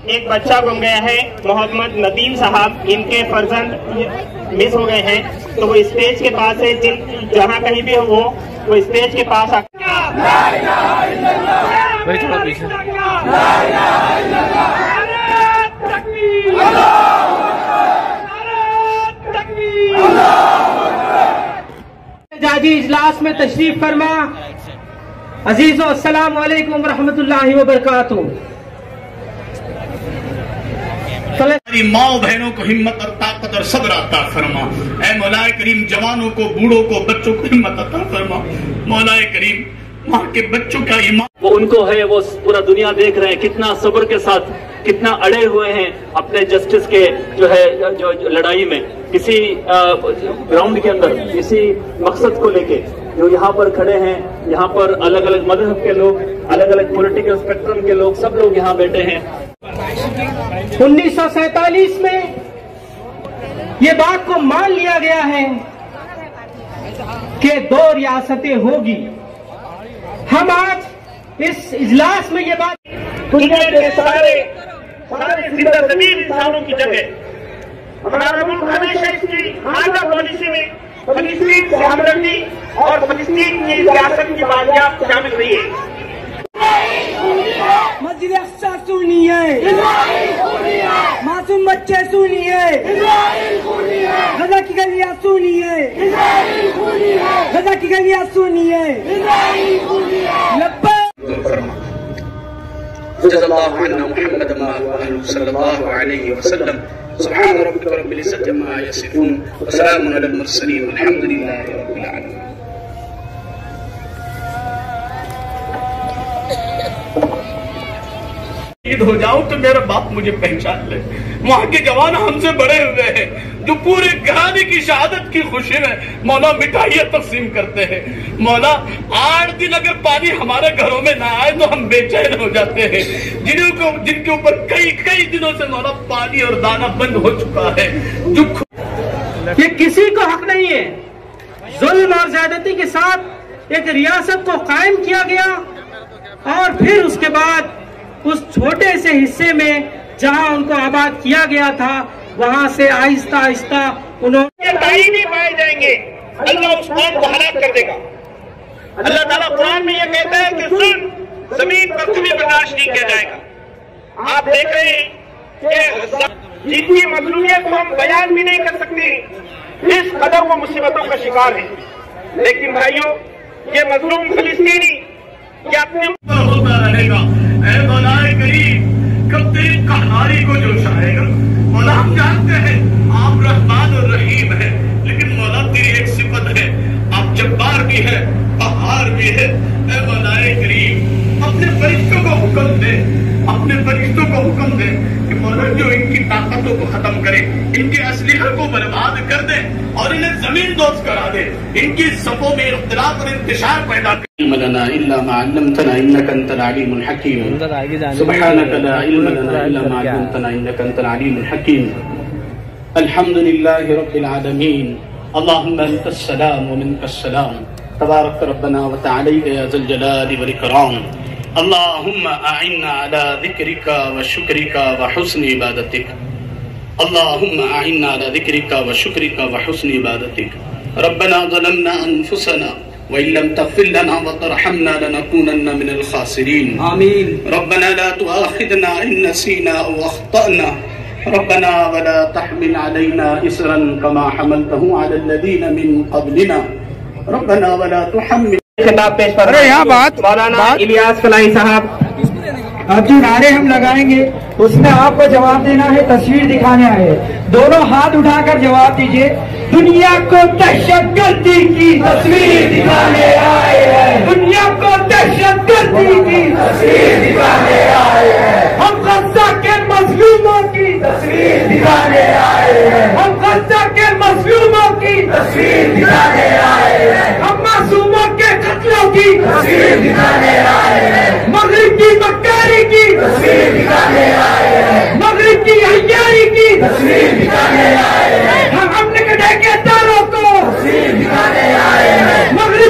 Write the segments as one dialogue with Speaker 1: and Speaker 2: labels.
Speaker 1: ایک بچہ گم گیا ہے، محمد ندیم صاحب، ان کے فرزند مس ہو گئے ہیں، تو وہ اسٹیج کے پاس ہے، جہاں کہیں بھی ہو وہ اسٹیج کے پاس
Speaker 2: جاجی اجلاس میں تشریف فرما۔ عزیزو السلام علیکم ورحمۃ اللہ وبرکاتہ۔
Speaker 3: ہماری ماں بہنوں کو ہمت اور طاقت اور صبر عطا فرما۔ اے مولا کریم، جوانوں کو، بوڑھوں کو، بچوں کو ہمت عطا فرما۔ مولا کریم، ماں کے بچوں کا ایمان
Speaker 4: وہ ان کو ہے، وہ پورا دنیا دیکھ رہے ہیں کتنا صبر کے ساتھ، کتنا اڑے ہوئے ہیں اپنے جسٹس کے جو ہے جو لڑائی میں، کسی گراؤنڈ کے اندر کسی مقصد کو لے کے جو یہاں پر کھڑے ہیں۔ یہاں پر الگ الگ مذہب کے لوگ، الگ الگ پولیٹیکل اسپیکٹرم کے لوگ، سب لوگ یہاں بیٹھے ہیں۔
Speaker 2: 1947 میں یہ بات کو مان لیا گیا ہے کہ 2 ریاستیں ہوگی۔ ہم آج اس اجلاس میں یہ بات
Speaker 1: دنیا کے سارے زندہ زمین انسانوں کی جگہ ہمارا ملک ہمیشہ اس کی آگاہ پالیسی میں فلسطین سے ہمدردی اور فلسطین کی ریاست کی بازیاب شامل رہی ہے۔
Speaker 5: مسجد اقصی سنی ہے، معصوم بچے سنی ہے، غزہ کی گلیاں سنی ہے، غزہ کی گلیاں سنی ہے۔
Speaker 3: جزا اللہ عنا محمد صلی اللہ علیہ وسلم۔ سبحان ربک رب العزت عما یصفون وسلام علی المرسلین والحمد للہ رب العالمین۔ شہید ہو جاؤں تو میرا باپ مجھے پہچان لے۔ وہاں کے جوان ہم سے بڑے ہوئے ہیں جو پورے گھرانے کی شہادت کی خوشی میں مولا مٹھائیاں تقسیم کرتے ہیں۔ مولا 8 دن اگر پانی ہمارے گھروں میں نہ آئے تو ہم بے چین ہو جاتے ہیں، جن کے اوپر کئی دنوں سے مولا پانی اور دانہ بند ہو چکا ہے۔
Speaker 2: یہ کسی کو حق نہیں ہے۔ ظلم اور زیادتی کے ساتھ ایک ریاست کو قائم کیا گیا اور پھر اس کے بعد اس چھوٹے سے حصے میں جہاں ان کو آباد کیا گیا تھا وہاں سے آہستہ آہستہ انہوں
Speaker 1: نے پائے جائیں گے، اللہ اس قوم کو ہلاک کر دے گا۔ اللہ تعالیٰ قرآن میں یہ کہتا ہے کہ ظلم زمین پر کبھی برداشت نہیں کیا جائے گا۔ آپ دیکھ رہے ہیں کہ جن کی مظلومیت کو ہم بیان بھی نہیں کر سکتے، اس قدر وہ مصیبتوں کا شکار ہے، لیکن بھائیوں یہ مظلوم فلسطینی یہ اپنے
Speaker 3: ہوتا رہے گا۔ اے مولا کریم، کب تیری قہاری کو جوش آئے گا؟ مولا ہم جانتے ہیں آپ رحمان اور رحیم ہے، لیکن مولا تیری ایک صفت ہے، آپ جبار بھی ہے، قہار بھی ہے۔ اے مولا کریم، اپنے فرشتوں کو حکم دے، اپنے فرشتوں کو حکم دے کہ مولا جو ان کی طاقتوں کو ختم کرے، ان کے اسلحے کو برباد کر دے اور انہیں زمین دوز کرا دے، ان کی صفوں میں اختلاف اور انتشار پیدا کرے۔ علم لنا الا ما علمتنا انك انت العليم الحكيم سبحانك لا علم لنا الا ما علمتنا انك انت العليم الحكيم الحمد لله رب العالمين اللهم انت السلام ومنك السلام تبارك ربنا وتعالى يا ذا الجلال والاكرام اللهم اعنا على ذكرك وشكرك وحسن عبادتك اللهم اعنا على ذكرك وشكرك وحسن عبادتك ربنا ظلمنا انفسنا وإن لم تغفر لنا وترحمنا لنكونن من الخاسرين آمين ربنا لا تؤاخذنا إن نسينا أو أخطأنا ربنا ولا تحمل علينا إصرا كما حملته على الذين من قبلنا ربنا ولا تحمل
Speaker 1: خطاب پیش پر مولانا الیاس فلاحی صاحب۔
Speaker 5: اب جو نعرے ہم لگائیں گے اس میں آپ کو جواب دینا ہے، تصویر دکھانے آئے، دونوں ہاتھ اٹھا کر جواب دیجئے۔ دنیا کو دہشت گردی کی تصویر دکھانے آئے ہیں، دنیا کو دہشت گردی کی تصویر دکھانے آئے ہیں، ہم غزہ کے مظلوموں کی تصویر دکھانے آئے ہیں، ہم غزہ کے مظلوموں کی تصویر دکھانے آئے ہیں، ہم معصوموں کے قتلوں کی تصویر دکھانے آئے ہیں، مغرب کی مکاری کی تصویر دکھانے آئے ہیں، مغرب کی عیاری کی تصویر دکھانے آئے ہیں، ہم امن کے ٹھیکیداروں کو تصویر دکھانے آئے ہیں، مغرب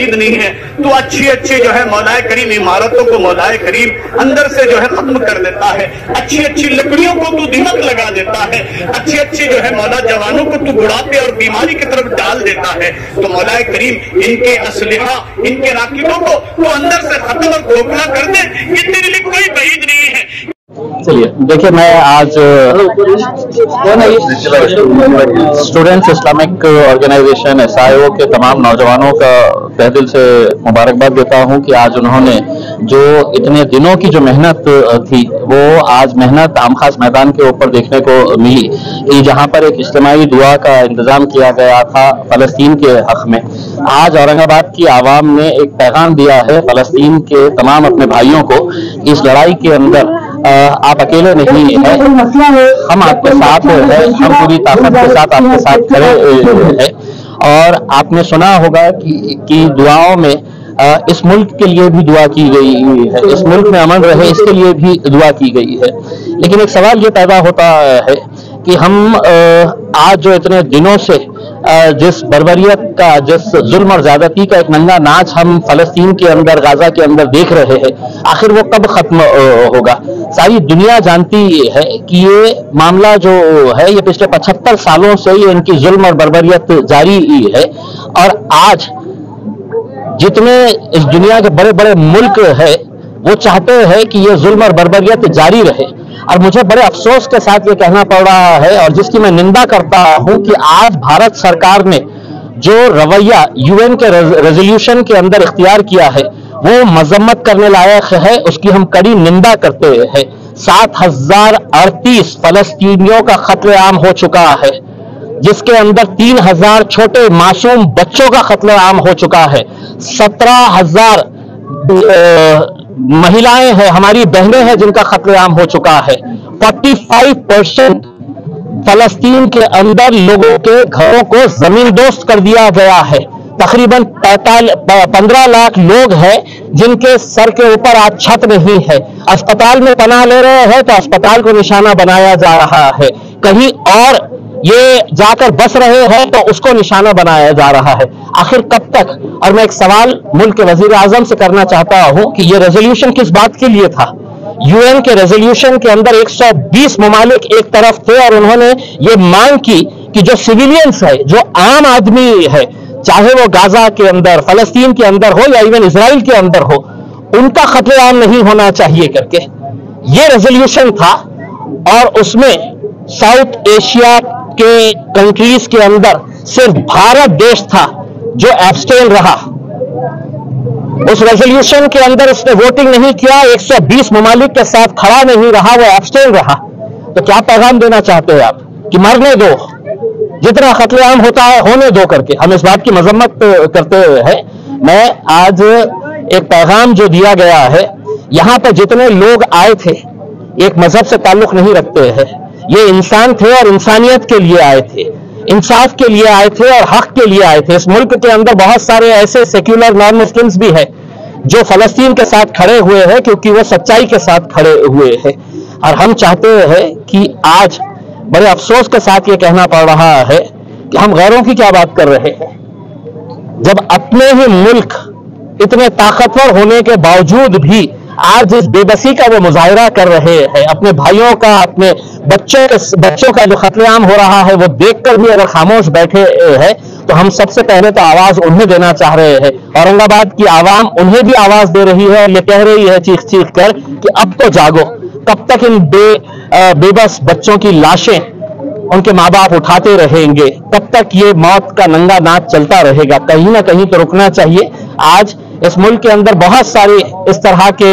Speaker 3: بعید نہیں ہے. تو اچھی اچھی جو ہے مولائے کریم عمارتوں کو مولائے کریم اندر سے جو ہے ختم کر دیتا ہے. اچھی اچھی لکڑیوں کو تو دیمک لگا دیتا ہے. اچھی اچھی جو ہے مولا جوانوں کو تو بڑھاپے اور بیماری کی طرف ڈال دیتا ہے. تو مولائے کریم ان کے اسلحہ ان کے راکٹوں کو تو اندر سے ختم اور کھوکھلا کر دے. یہ تیرے لیے کوئی بعید نہیں ہے.
Speaker 6: چلیے دیکھیے، میں آج اسٹوڈنٹس اسلامک آرگنائزیشن SIO کے تمام نوجوانوں کا تہ دل سے مبارکباد دیتا ہوں کہ آج انہوں نے جو اتنے دنوں کی جو محنت تھی وہ آج محنت عام خاص میدان کے اوپر دیکھنے کو ملی کہ جہاں پر ایک اجتماعی دعا کا انتظام کیا گیا تھا فلسطین کے حق میں. آج اورنگ آباد کی عوام نے ایک پیغام دیا ہے فلسطین کے تمام اپنے بھائیوں کو کہ اس لڑائی کے اندر آپ اکیلے نہیں ہیں، ہم آپ کے ساتھ ہیں، ہم پوری طاقت کے ساتھ آپ کے ساتھ کھڑے ہیں. اور آپ نے سنا ہوگا کہ دعاؤں میں اس ملک کے لیے بھی دعا کی گئی ہے، اس ملک میں امن رہے اس کے لیے بھی دعا کی گئی ہے. لیکن ایک سوال یہ پیدا ہوتا ہے کہ ہم آج جو اتنے دنوں سے جس بربریت کا، جس ظلم اور زیادتی کا ایک ننگا ناچ ہم فلسطین کے اندر، غزہ کے اندر دیکھ رہے ہیں، آخر وہ کب ختم ہوگا؟ ساری دنیا جانتی ہے کہ یہ معاملہ جو ہے یہ پچھلے 75 سالوں سے یہ ان کی ظلم اور بربریت جاری ہے. اور آج جتنے اس دنیا کے بڑے بڑے ملک ہیں وہ چاہتے ہیں کہ یہ ظلم اور بربریت جاری رہے. اور مجھے بڑے افسوس کے ساتھ یہ کہنا پڑ رہا ہے اور جس کی میں نندا کرتا ہوں کہ آج بھارت سرکار نے جو رویہ UN کے ریزولوشن کے اندر اختیار کیا ہے وہ مذمت کرنے لائق ہے، اس کی ہم کڑی نندا کرتے ہیں. 7038 فلسطینیوں کا قتل عام ہو چکا ہے، جس کے اندر 3000 چھوٹے معصوم بچوں کا قتل عام ہو چکا ہے. 17,000 مہیلائیں ہیں، ہماری بہنیں ہیں جن کا قتل عام ہو چکا ہے. 45% فلسطین کے اندر لوگوں کے گھروں کو زمین دوست کر دیا گیا ہے. تقریباً 15 لاکھ لوگ ہیں جن کے سر کے اوپر آج چھت نہیں ہے. اسپتال میں پناہ لے رہے ہیں تو اسپتال کو نشانہ بنایا جا رہا ہے، کہیں اور یہ جا کر بس رہے ہیں تو اس کو نشانہ بنایا جا رہا ہے. آخر کب تک؟ اور میں ایک سوال ملک کے وزیر اعظم سے کرنا چاہتا ہوں کہ یہ ریزولوشن کس بات کے لیے تھا؟ UN کے ریزولوشن کے اندر 120 ممالک ایک طرف تھے اور انہوں نے یہ مانگ کی کہ جو سویلینز ہے، جو عام آدمی ہے، چاہے وہ غزہ کے اندر، فلسطین کے اندر ہو یا ایون اسرائیل کے اندر ہو، ان کا قتل عام نہیں ہونا چاہیے کر کے یہ ریزولوشن تھا. اور اس میں ساؤتھ ایشیا کے کنٹریز کے اندر صرف بھارت دیش تھا جو ایبسٹین رہا. اس ریزولوشن کے اندر اس نے ووٹنگ نہیں کیا، 120 ممالک کے ساتھ کھڑا نہیں رہا، وہ ایبسٹین رہا. تو کیا پیغام دینا چاہتے ہیں آپ کہ مرنے دو، جتنا قتل عام ہوتا ہے ہونے دو کر کے؟ ہم اس بات کی مذمت کرتے ہیں. میں آج ایک پیغام جو دیا گیا ہے، یہاں پر جتنے لوگ آئے تھے ایک مذہب سے تعلق نہیں رکھتے ہیں، یہ انسان تھے اور انسانیت کے لیے آئے تھے، انصاف کے لیے آئے تھے اور حق کے لیے آئے تھے. اس ملک کے اندر بہت سارے ایسے سیکولر نان مسلمز بھی ہیں جو فلسطین کے ساتھ کھڑے ہوئے ہیں کیونکہ وہ سچائی کے ساتھ کھڑے ہوئے ہیں. اور ہم چاہتے ہیں کہ آج بڑے افسوس کے ساتھ یہ کہنا پڑ رہا ہے کہ ہم غیروں کی کیا بات کر رہے ہیں جب اپنے ہی ملک اتنے طاقتور ہونے کے باوجود بھی آج اس بے بسی کا وہ مظاہرہ کر رہے ہیں. اپنے بھائیوں کا، اپنے بچوں کا جو قتل عام ہو رہا ہے وہ دیکھ کر بھی اگر خاموش بیٹھے ہیں تو ہم سب سے پہلے تو آواز انہیں دینا چاہ رہے ہیں. اورنگ آباد کی عوام انہیں بھی آواز دے رہی ہے اور یہ کہہ رہی ہے چیخ چیخ کر کہ اب تو جاگو. کب تک ان بے بس بچوں کی لاشیں ان کے ماں باپ اٹھاتے رہیں گے؟ کب تک یہ موت کا ننگا ناچ چلتا رہے گا؟ کہیں نہ کہیں تو رکنا چاہیے. آج اس ملک کے اندر بہت ساری اس طرح کے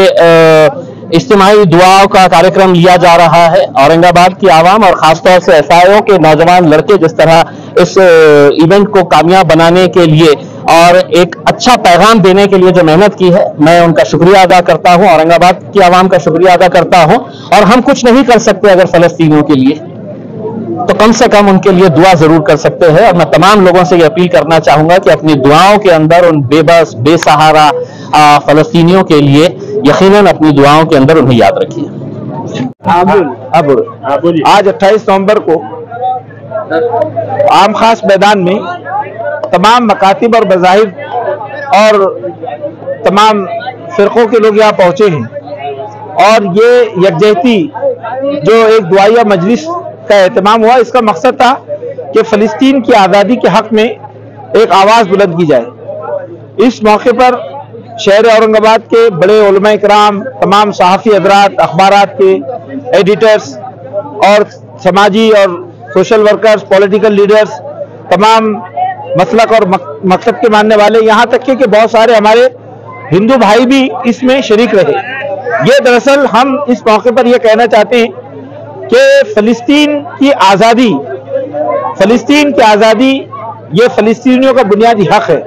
Speaker 6: اجتماعی دعاؤں کا کارکرم لیا جا رہا ہے. اورنگ آباد کی عوام اور خاص طور سے SIO کے نوجوان لڑکے جس طرح اس ایونٹ کو کامیاب بنانے کے لیے اور ایک اچھا پیغام دینے کے لیے جو محنت کی ہے، میں ان کا شکریہ ادا کرتا ہوں، اورنگ آباد کی عوام کا شکریہ ادا کرتا ہوں. اور ہم کچھ نہیں کر سکتے اگر فلسطینیوں کے لیے، تو کم سے کم ان کے لیے دعا ضرور کر سکتے ہیں. اور میں تمام لوگوں سے یہ اپیل کرنا چاہوں گا کہ اپنی دعاؤں کے اندر ان بے بس بے سہارا فلسطینیوں کے لیے یقیناً اپنی دعاؤں کے اندر انہیں یاد رکھیے.
Speaker 7: آج 28 نومبر کو عام خاص میدان میں تمام مکاتب اور مذاہب اور تمام فرقوں کے لوگ یہاں پہنچے ہیں، اور یہ یکجہتی جو ایک دعائیہ مجلس کا اہتمام ہوا، اس کا مقصد تھا کہ فلسطین کی آزادی کے حق میں ایک آواز بلند کی جائے۔ اس موقع پر شہر اورنگ آباد کے بڑے علماء کرام، تمام صحافی حضرات، اخبارات کے ایڈیٹرز اور سماجی اور سوشل ورکرز، پولیٹیکل لیڈرز، تمام مسلک اور مکتب کے ماننے والے، یہاں تک کہ بہت سارے ہمارے ہندو بھائی بھی اس میں شریک رہے۔ یہ دراصل ہم اس موقع پر یہ کہنا چاہتے ہیں کہ فلسطین کی آزادی یہ فلسطینیوں کا بنیادی حق ہے۔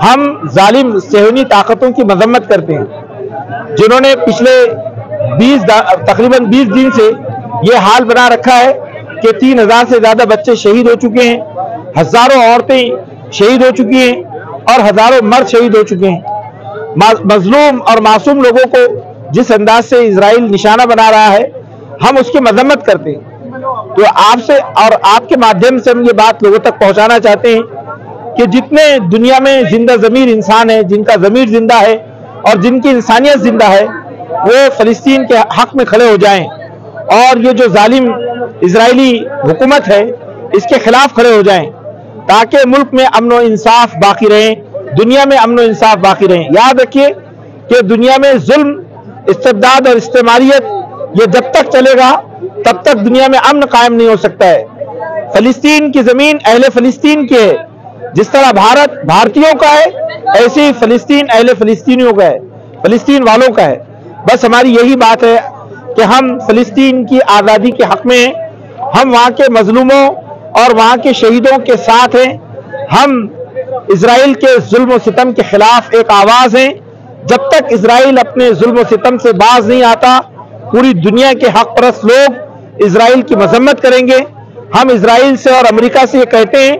Speaker 7: ہم ظالم صہیونی طاقتوں کی مذمت کرتے ہیں جنہوں نے پچھلے تقریباً 20 دن سے یہ حال بنا رکھا ہے کہ 3000 سے زیادہ بچے شہید ہو چکے ہیں، ہزاروں عورتیں شہید ہو چکی ہیں اور ہزاروں مرد شہید ہو چکے ہیں۔ مظلوم اور معصوم لوگوں کو جس انداز سے اسرائیل نشانہ بنا رہا ہے، ہم اس کی مذمت کرتے ہیں۔ تو آپ سے اور آپ کے مادھیم سے ہم یہ بات لوگوں تک پہنچانا چاہتے ہیں کہ جتنے دنیا میں زندہ ضمیر انسان ہیں، جن کا ضمیر زندہ ہے اور جن کی انسانیت زندہ ہے، وہ فلسطین کے حق میں کھڑے ہو جائیں اور یہ جو ظالم اسرائیلی حکومت ہے اس کے خلاف کھڑے ہو جائیں، تاکہ ملک میں امن و انصاف باقی رہیں، دنیا میں امن و انصاف باقی رہیں۔ یاد رکھیے کہ دنیا میں ظلم، استبداد اور استعماریت یہ جب تک چلے گا تب تک دنیا میں امن قائم نہیں ہو سکتا ہے۔ فلسطین کی زمین اہل فلسطین کی ہے، جس طرح بھارت بھارتیوں کا ہے، ایسے ہی فلسطین اہل فلسطینیوں کا ہے، فلسطین والوں کا ہے۔ بس ہماری یہی بات ہے کہ ہم فلسطین کی آزادی کے حق میں ہیں، ہم وہاں کے مظلوموں اور وہاں کے شہیدوں کے ساتھ ہیں، ہم اسرائیل کے ظلم و ستم کے خلاف ایک آواز ہیں۔ جب تک اسرائیل اپنے ظلم و ستم سے باز نہیں آتا، پوری دنیا کے حق پرست لوگ اسرائیل کی مذمت کریں گے۔ ہم اسرائیل سے اور امریکہ سے یہ کہتے ہیں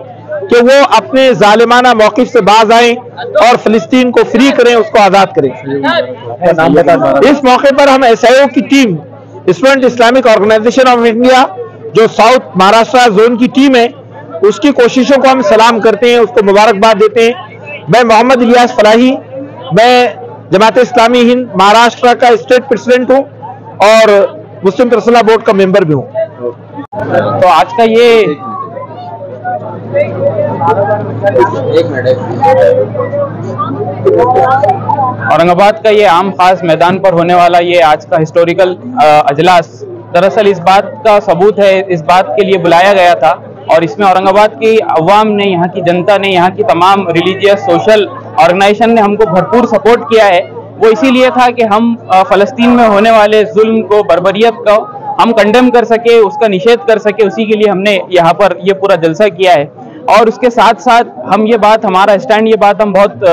Speaker 7: کہ وہ اپنے ظالمانہ موقف سے باز آئیں اور فلسطین کو فری کریں، اس کو آزاد کریں۔ اس موقع پر ہم SIO کی team, student Islamic organisation of India, جو ساؤتھ مہاراشٹر زون کی ٹیم ہے، اس کی کوششوں کو ہم سلام کرتے ہیں، اس کو مبارکباد دیتے ہیں۔ میں محمد الیاس فلاحی، میں جماعت اسلامی ہند مہاراشٹر کا اسٹیٹ پریزیڈنٹ ہوں اور مسلم پرسنل بورڈ کا ممبر بھی ہوں۔
Speaker 8: تو آج کا یہ اورنگ آباد کا یہ عام خاص میدان پر ہونے والا یہ آج کا ہسٹوریکل اجلاس دراصل اس بات کا ثبوت ہے، اس بات کے لیے بلایا گیا تھا، اور اس میں اورنگ آباد کی عوام نے، یہاں کی جنتا نے، یہاں کی تمام ریلیجیس سوشل آرگنائزیشن نے ہم کو بھرپور سپورٹ کیا ہے۔ وہ اسی لیے تھا کہ ہم فلسطین میں ہونے والے ظلم کو، بربریت کو ہم کنڈیم کر سکے، اس کا نشید کر سکے، اسی کے لیے ہم نے یہاں پر یہ پورا جلسہ کیا ہے۔ اور اس کے ساتھ ساتھ ہم یہ بات، ہمارا اسٹینڈ، یہ بات ہم بہت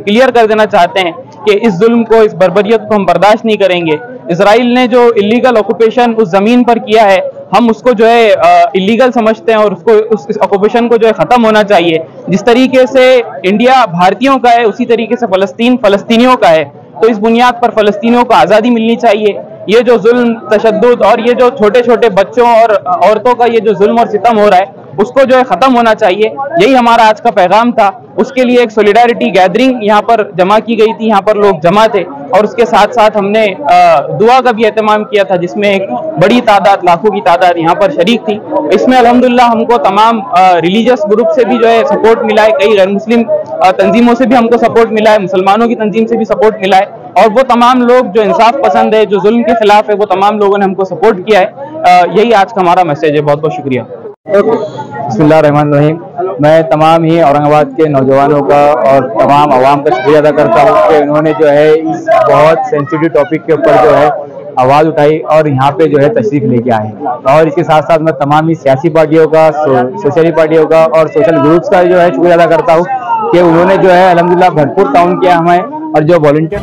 Speaker 8: کلیئر کر دینا چاہتے ہیں کہ اس ظلم کو، اس بربریت کو ہم برداشت نہیں کریں گے۔ اسرائیل نے جو اللیگل آکوپیشن اس زمین پر کیا ہے، ہم اس کو جو ہے اللیگل سمجھتے ہیں اور اس کو اس آکوپیشن کو جو ہے ختم ہونا چاہیے۔ جس طریقے سے انڈیا بھارتیوں کا ہے، اسی طریقے سے فلسطین فلسطینیوں کا ہے، تو اس بنیاد پر فلسطینیوں کو آزادی ملنی چاہیے۔ یہ جو ظلم، تشدد اور یہ جو چھوٹے چھوٹے بچوں اور عورتوں کا یہ جو ظلم اور ستم ہو رہا ہے، اس کو جو ہے ختم ہونا چاہیے۔ یہی ہمارا آج کا پیغام تھا۔ اس کے لیے ایک سولیڈارٹی گیدرنگ یہاں پر جمع کی گئی تھی، یہاں پر لوگ جمع تھے، اور اس کے ساتھ ساتھ ہم نے دعا کا بھی اہتمام کیا تھا، جس میں ایک بڑی تعداد، لاکھوں کی تعداد یہاں پر شریک تھی۔ اس میں الحمدللہ ہم کو تمام ریلیجیس گروپ سے بھی جو ہے سپورٹ ملا ہے، کئی غیر مسلم تنظیموں سے بھی ہم کو سپورٹ ملا ہے، مسلمانوں کی تنظیم سے بھی سپورٹ ملا ہے، اور وہ تمام لوگ جو انصاف پسند ہے، جو ظلم کے خلاف ہے، وہ تمام لوگوں نے ہم کو سپورٹ کیا ہے۔ یہی آج کا ہمارا میسج ہے۔ بہت بہت شکریہ۔
Speaker 9: بسم اللہ الرحمن الرحیم۔ میں تمام ہی اورنگ آباد کے نوجوانوں کا اور تمام عوام کا شکریہ ادا کرتا ہوں کہ انہوں نے جو ہے اس بہت سینسیٹیو ٹاپک کے اوپر جو ہے آواز اٹھائی اور یہاں پہ جو ہے تشریف لے کے آئے۔ اور اس کے ساتھ ساتھ میں تمام ہی سیاسی پارٹیوں کا، سوشلی پارٹیوں کا اور سوشل گروپس کا جو ہے شکریہ ادا کرتا ہوں کہ انہوں نے جو ہے الحمدللہ بھرپور تعاون کیا ہمیں، اور جو والنٹیئر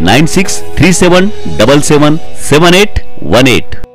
Speaker 10: 9637777818.